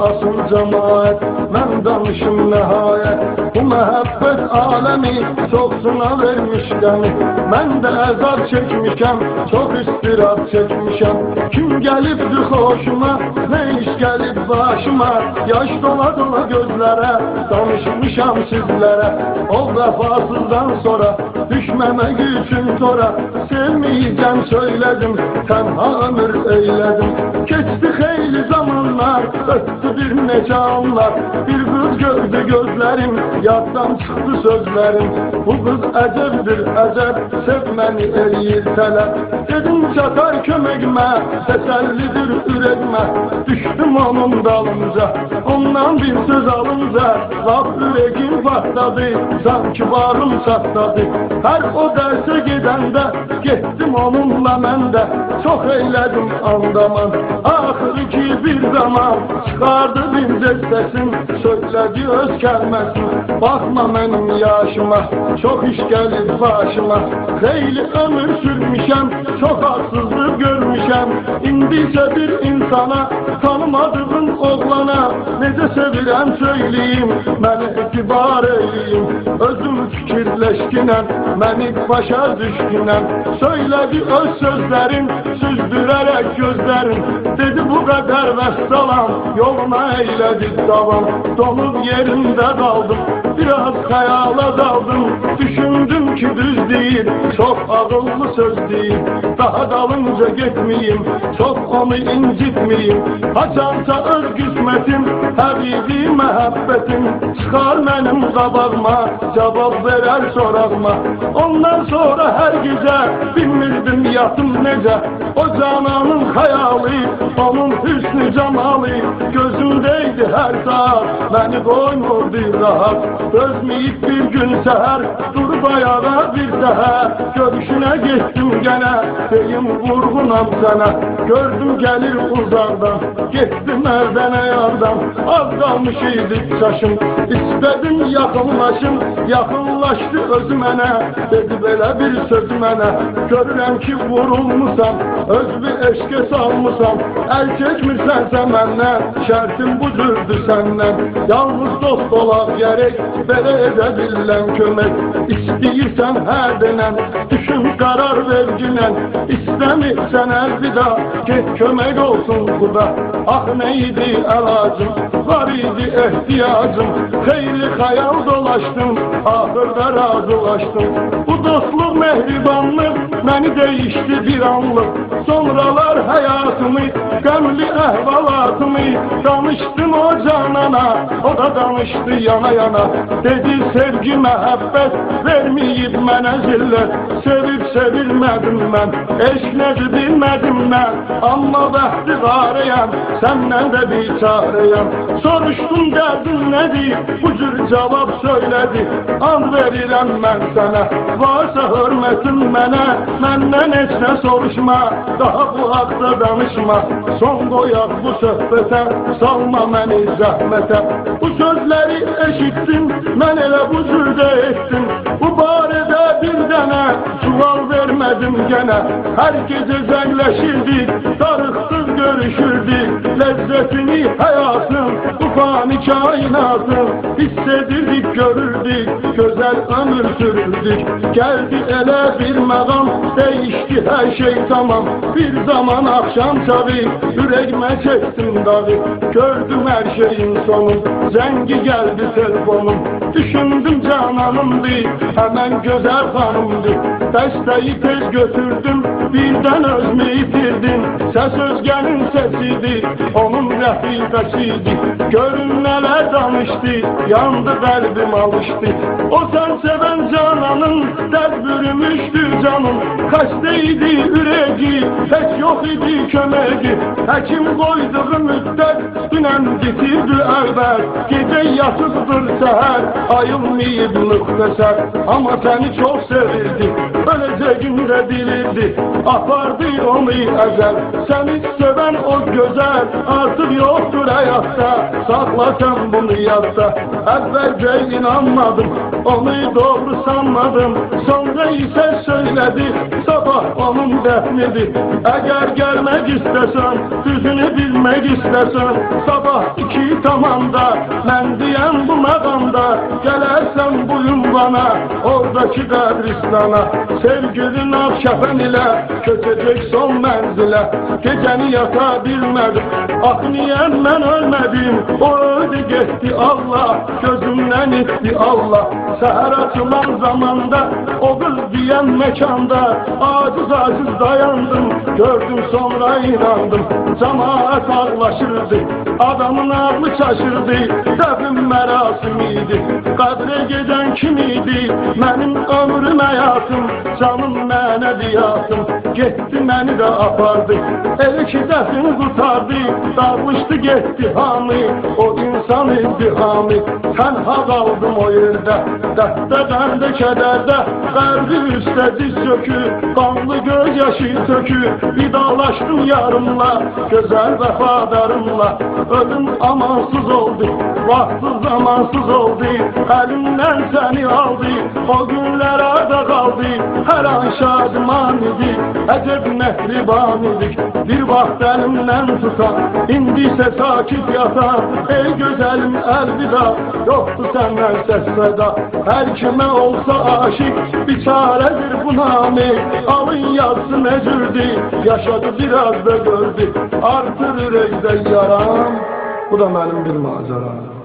asıl cemaat, mən danışım nəhayət. Bu məhəbbət aləmi çox sına vermiş qəmi. Mən də əzab çəkmişəm, çox istirab çəkmişəm. Kim gəlibdir xoşuma, nə iş gəlib başıma? Yaş dola dola gözlərə, danışmışam sizlərə. O vəfasızdan sonra düşməmək üçün tora, sevməyəcəm söylədim, tənha ömür eylədim. Keçdi xeyli zamanlar, ötdü bir neçə anlar. Bir qız gördü gözlərim, yaddan çıxdı sözlərim. Bu qız əcəbdir əcəb, sevməni eləyir tələb. Dedim çatar köməkmə, təsəllidir ürəkmə. Düşdüm onun dalınca, ondan bir söz alınca. Laf ürəkim partladı, sanki varım çatladı. Hər o dərsə gedəndə, getdim onunla mən də. Çox eylədim andaman, axırı ki bir zaman çıxardı bir səsin, söylədi öz kəlməsin. Baxma mənim yaşıma, çox iş gəlib başıma. Xeyli ömür sürmüşəm, çox haksızlıq görmüşəm. İndi isə bir insana, tanımadığım oğlana necə sevirəm söyləyim, məni etibar eyləyim. Özüm fikirləşkinəm, məni başa düşkünəm. Söylədi öz sözlərin, süzdürərək gözlərin. Dedi bu qədər vəssalam, yoluna eylədi davam. Donub yerində qaldım, biraz xəyala daldım. Düşündüm ki düz deyil, çox ağıllı söz deyil. Daha dalınca getməyim, çox onu incitməyim. Haçansa öz qismətim, həbibi məhəbbətim, çıxar mənim qabağıma, cavab verər sorağıma. Ondan sonra hər gecə bilmirdim yatım necə. O cananın xəyalı, onun hüsnü camalı gözümdeydi hər saat, məni qoymurdu rahat. Dözməyib bir gün səhər, durub ayağa bir səhər. Görüşünə getdim gənə, deyim vurğunam sənə. Gördüm gəlir uzaqdan, getdim əldən ayaqdan. Az qalmış idi çaşım, istədim yaxınlaşım. Yaxınlaşdı özü mənə, dedi belə bir söz mənə. Görürəm ki vurulmusan, özünü eşqə salmısan. Əl çəkmirsənsə məndən, şərtim bu cürdür səndən. Yalnız dost olaq gərək, belə edə bilən kömək. İstəyirsən hər denən, düşün qarar verginən. İstəmirsən əlvida, get kömək olsun Xuda. Ah nə idi əlacım, var idi ehtiyacım. Xeyli xəyal dolaşdım, ahırda razılaşdım. Bu dostluq, mehribanlıq məni değişdi bir anlıq. Sonralar həyatımı, qəmli əhvalatımı danışdım o canana, o da danışdı yana yana. Dedi sevgi məhəbbət verməyib mənə zillət. Sevib sevilmədim mən, eşq nədir bilmədim mən. Amma bəxti qarıyam, səndən də biçarıyam. Soruşdum dərdin nədir, bu cür cavab söylədi. And verirəm mən sənə, varsa hörmətin mənə. Məndən heç nə soruşma, daha bu haqda danışma. Son qoyaq bu söhbətə, salma məni zəhmətə. Bu sözləri eşitdim, mən elə bu cürdə etdim. Bu barədə bir dənə sual vermədim gənə. Hər gecə zəngləşirdik, darıxdıq görüşürdük. Ləzzətini həyatın, bu fani kainatın hiss edirdik, görürdük, gözəl ömür sürürdük. Gəldi elə bir məqam, değişdi hər şey tamam. Bir zaman akşam çağı, ürəkmə çəkdim dağı. Gördüm hər şeyin sonu, zəngi gəldi telefonum. Düşündüm cananımdır, həmən gözəl xanımdır. Dəstəyi tez götürdüm, birdən özümü itirdim. Səs özgənin səsidir, onun rəfiqəsidir. Görün nələr danışdı, yandı qəlbim alışdı. O sən sevən cananın, dərd bürümüşdü canım. Xəstəydi ürəyi, heç yox idi köməyi. Həkim qoyduğu müddət, dünən bitirdi əlbət. Gecə yatıqdır səhər, ayılmayıb müxtəsər. Amma səni çox sevirdi, öləcəyini də bilirdi. Apardı onu əzəl, seni seven o güzel artık yoktur hayatta. Sakla sen bunu yadda. Evvelce inanmadım, onu doğru sanmadım. Sonra ise söyledi, sabah onun defnidir. Eğer gelmek istesen, düzünü bilmek istesen, sabah 2 tamamda, ben diyen bu maqamda, gelersen buyun bana, oradaki qəbristana. Sevgilin akşefen ile, köçecek son menzile. Geceni yata bilmedim, akniyen ben ölmedim. O öldü gitti Allah, gözümden itti Allah. Seher açılan zamanda, o kız diyen mekanda, aciz aciz dayandım, gördüm sonra inandım. Cemaat ağlaşırdı, adamın ağlı şaşırdı. Dəfn mərasimiydi, qədre gedən kimiydi? Mənim ömrüm həyatım, canım mənəviyyatım. Getdi məni də apardı, elə ki dəfn qurtardı. Dağılışdı getdi hamı, o insan izdihamı. Tənha qaldım o yerdə, dərddə qəndə kədərdə. Qərbi üstə diz çökü, qanlı göz yaşı tökü. Vidalaşdım yarımla, gözəl vəfadarımla. Ölüm amansız oldu, vakti zamansız oldu. Elimden seni aldı, o günler arda kaldı. Her an şadman idi, eceb mehriban idik. Bir vaxt elimden tutan, indi ise sakit yatan. Ey güzelim elvida, yoktu senden ses seda. Her kime olsa aşık, bir çaredir bu nami. Alın yazsın ecürdü, yaşadı biraz da gördü. Artır yürekte yaram, bu da benim bir maceram.